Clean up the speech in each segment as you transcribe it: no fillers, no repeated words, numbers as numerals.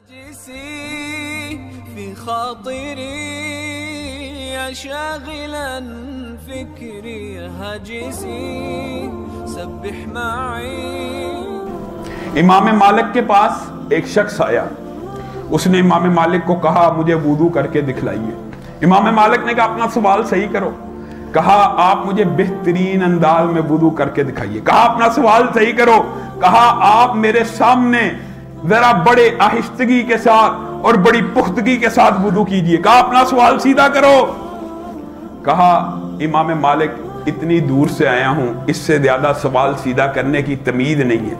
هاجسي في خاطري يا شاغلا فكري هاجسي سبح معي. امام مالک کے پاس ایک شخص آیا، اس نے امام مالک کو کہا مجھے وضو کر کے دکھلائیے. امام مالک نے کہا اپنا سوال صحیح کرو. کہا آپ مجھے بہترین انداز میں وضو کر کے دکھائیے. کہا اپنا سوال صحیح کرو. کہا آپ میرے سامنے ذرا بڑے آہستگی کے ساتھ اور بڑی پختگی کے ساتھ وضو کیجئے. کہا اپنا سوال سیدھا کرو. کہا امام مالک اتنی دور سے آیا ہوں، اس سے زیادہ سوال سیدھا کرنے کی تمیز نہیں ہے،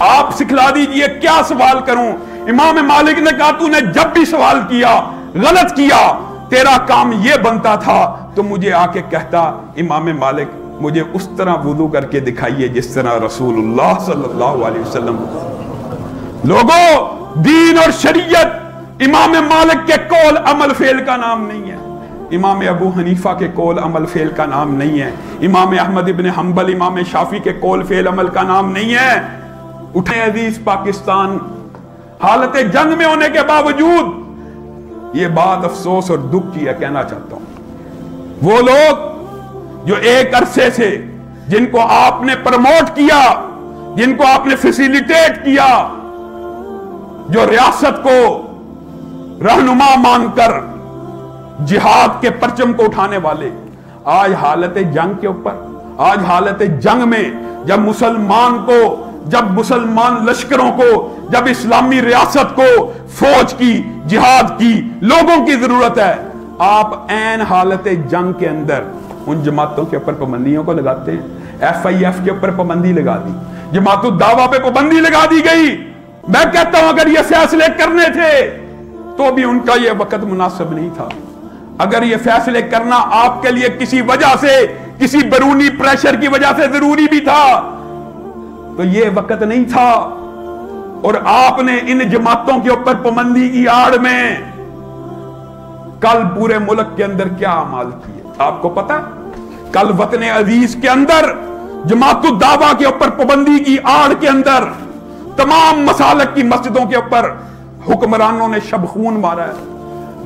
آپ سکھلا دیجئے کیا سوال کروں. امام مالک نے کہا تو نے جب بھی سوال کیا غلط کیا، تیرا کام یہ بنتا تھا تو مجھے آ کے کہتا امام مالک مجھے اس طرح وضو کر کے دکھائیے جس طرح رسول اللہ صلی اللہ علیہ وسلم. لوگوں، دین اور شریعت امام مالک کے قول عمل فعل کا نام نہیں ہے، امام ابو حنیفہ کے قول عمل فعل کا نام نہیں ہے، امام احمد ابن حنبل امام شافعی کے قول فعل عمل کا نام نہیں ہے. اٹھے عزیز پاکستان، حالت جنگ میں ہونے کے باوجود یہ بات افسوس اور دکھ کی ہے، کہنا چاہتا ہوں وہ لوگ جو ایک عرصے سے جن کو آپ نے پروموٹ کیا، جن کو آپ نے فیسیلیٹیٹ کیا، جو ریاست کو رہنما مان کر جہاد کے پرچم کو اٹھانے والے، آج حالت جنگ کے اوپر، آج حالت جنگ میں جب مسلمان لشکروں کو، جب اسلامی ریاست کو فوج کی، جہاد کی، لوگوں کی ضرورت ہے، آپ عین حالت جنگ کے اندر ان جماعتوں کے اوپر پابندیوں کو لگاتے ہیں. ایف آئی ایف کے اوپر پابندی لگا دی، جماعت الدعوہ پہ پابندی لگا دی گئی. میں کہتا ہوں اگر یہ فیصلے کرنے تھے تو بھی ان کا یہ وقت مناسب نہیں تھا. اگر یہ فیصلے کرنا آپ کے لیے کسی وجہ سے، کسی بیرونی پریشر کی وجہ سے ضروری بھی تھا تو یہ وقت نہیں تھا. اور آپ نے ان جماعتوں کے اوپر پابندی کی آڑ میں کل پورے ملک کے اندر کیا اعمال کیے آپ کو پتا؟ کل وطن عزیز کے اندر جماعت الدعوہ کے اوپر پابندی کی آڑ کے اندر تمام مسالک کی مسجدوں کے اوپر حکمرانوں نے شب خون مارا ہے.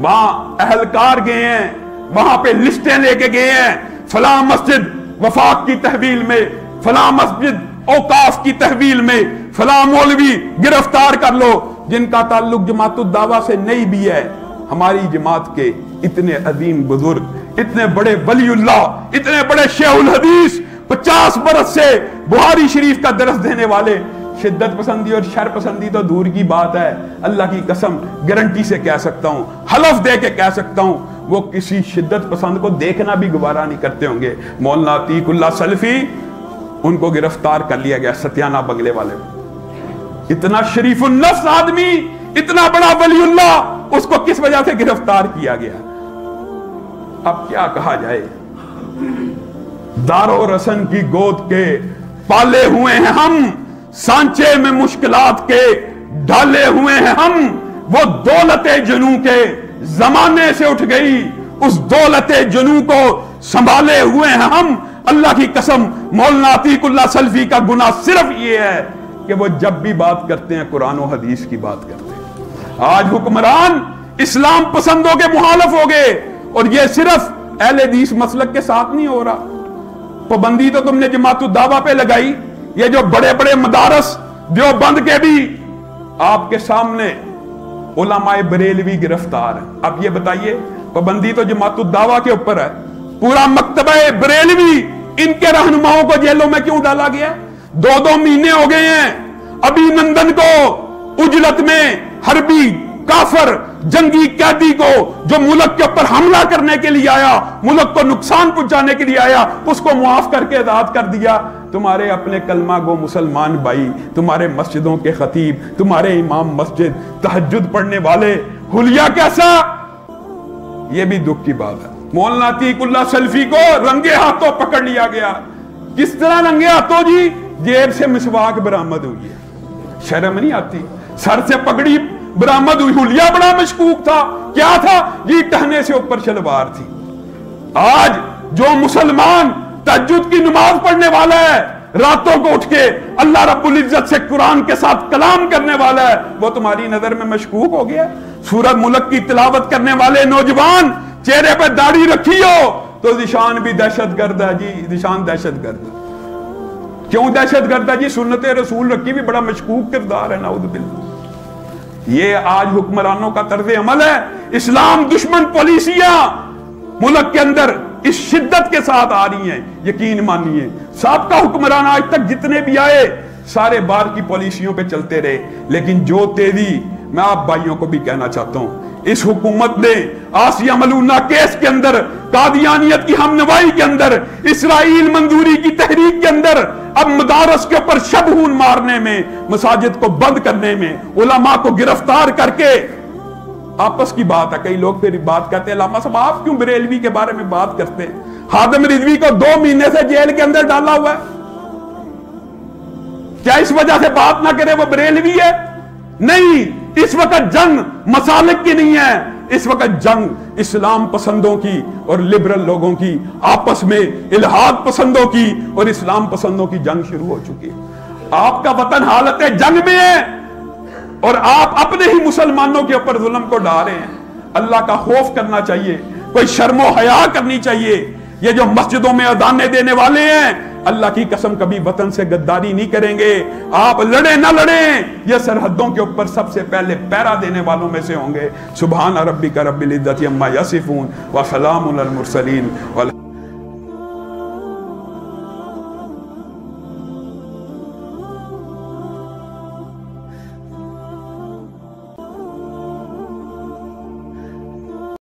وہاں اہلکار گئے ہیں، وہاں پہ لسٹیں لے کے گئے ہیں، فلاں مسجد وفاق کی تحویل میں، فلاں مسجد اوقاف کی تحویل میں فلاں مولوی گرفتار کر لو جن کا تعلق جماعت الدعوہ سے نہیں بھی ہے. ہماری جماعت کے اتنے عظیم بزرگ، اتنے بڑے ولی اللہ، اتنے بڑے شیخ الحدیث، 50 برس سے بخاری شریف کا درس دینے والے، شدت پسندی اور شر پسندی تو دور کی بات ہے، اللہ کی قسم گارنٹی سے کہہ سکتا ہوں، حلف دے کے کہہ سکتا ہوں، وہ کسی شدت پسند کو دیکھنا بھی گوارا نہیں کرتے ہوں گے. مولانا عتیق اللہ سلفی، ان کو گرفتار کر لیا گیا ستیانہ بنگلے والے. اتنا شریف النفس آدمی، اتنا بڑا ولی اللہ، اس کو کس وجہ سے گرفتار کیا گیا؟ اب کیا کہا جائے. دار و رسن کی گود کے پالے ہوئے ہیں ہم، سانچے میں مشکلات کے ڈالے ہوئے ہیں ہم. وہ دولت جنوں کے زمانے سے اٹھ گئی، اس دولت جنوں کو سنبھالے ہوئے ہیں ہم. اللہ کی قسم مولانا عتیق اللہ سلفی کا گناہ صرف یہ ہے کہ وہ جب بھی بات کرتے ہیں قرآن و حدیث کی بات کرتے ہیں. آج حکمران اسلام پسندوں کے مخالف ہو گئے، اور یہ صرف اہل حدیث مسلک کے ساتھ نہیں ہو رہا. پابندی تو تم نے جماعت الدعوہ پہ لگائی، یہ جو بڑے بڑے مدارس دیوبند کے بھی آپ کے سامنے علماء بریلوی گرفتار ہیں. اب یہ بتائیے پابندی تو جماعت الدعوہ کے اوپر ہے، پورا مکتبہ بریلوی ان کے رہنماؤں کو جیلوں میں کیوں ڈالا گیا؟ 2 مہینے ہو گئے ہیں. ابھی نندن کو اجلت میں حربی کافر جنگی قیدی کو جو ملک کے اوپر حملہ کرنے کے لیے آیا، ملک کو نقصان پہنچانے کے لیے آیا، اس کو معاف کر کے آزاد کر دیا. تمہارے اپنے کلمہ گو مسلمان بھائی، تمہارے مسجدوں کے خطیب، تمہارے امام مسجد، تہجد پڑھنے والے، حلیہ کیسا؟ یہ بھی دکھ کی بات ہے. مولانا عتیق اللہ سلفی کو رنگے ہاتھوں پکڑ لیا گیا. کس طرح رنگے ہاتھوں جی؟ جیب سے مسواک برآمد ہوئی ہے. شرم نہیں آتی؟ سر سے پگڑی برآمد ہوئی. حلیہ بڑا مشکوک تھا، کیا تھا جی؟ ٹہنے سے اوپر شلوار تھی. آج جو مسلمان تہجد کی نماز پڑھنے والا ہے، راتوں کو اٹھ کے اللہ رب العزت سے قرآن کے ساتھ کلام کرنے والا ہے، وہ تمہاری نظر میں مشکوک ہو گیا؟ سورہ ملک کی تلاوت کرنے والے نوجوان چہرے پہ داڑھی رکھی ہو تو ذیشان بھی دہشت گرد ہے جی، ذیشان دہشت گرد ہے۔ کیوں دہشت گرد ہے جی؟ سنت رسول رکھی بھی بڑا مشکوک کردار ہے، نعوذ باللہ۔ یہ آج حکمرانوں کا طرز عمل ہے۔ اسلام دشمن پالیسیاں ملک کے اندر اس شدت کے ساتھ آ رہی ہیں، یقین مانیے سابقہ حکمران آج تک جتنے بھی آئے سارے بار کی پالیسیوں پہ چلتے رہے، لیکن جو تیزی میں آپ بھائیوں کو بھی کہنا چاہتا ہوں، اس حکومت نے آسیہ ملونہ کیس کے اندر، قادیانیت کی ہم نوائی کے اندر، اسرائیل منظوری کی تحریک کے اندر، اب مدارس کے اوپر شبہون مارنے میں، مساجد کو بند کرنے میں، علماء کو گرفتار کر کے، آپس کی بات ہے۔ کئی لوگ پھر بات کرتے ہیں علامہ صاحب آپ کیوں بریلوی کے بارے میں بات کرتے ہیں؟ خادم رضوی کو 2 مہینے سے جیل کے اندر ڈالا ہوا ہے، کیا اس وجہ سے بات نہ کرے وہ بریلوی ہے؟ نہیں، اس وقت جنگ مسالک کی نہیں ہے، اس وقت جنگ اسلام پسندوں کی اور لبرل لوگوں کی آپس میں، الہاد پسندوں کی اور اسلام پسندوں کی جنگ شروع ہو چکی ہے۔ آپ کا وطن حالت جنگ میں ہے اور آپ اپنے ہی مسلمانوں کے اوپر ظلم کو ڈھا رہے ہیں۔ اللہ کا خوف کرنا چاہیے، کوئی شرم و حیا کرنی چاہیے۔ یہ جو مسجدوں میں اذانیں دینے والے ہیں، اللہ کی قسم کبھی وطن سے غداری نہیں کریں گے۔ آپ لڑیں نہ لڑیں، یہ سرحدوں کے اوپر سب سے پہلے پہرا دینے والوں میں سے ہوں گے۔ سبحان ربک رب العزت عما یصفون وسلام علی المرسلین۔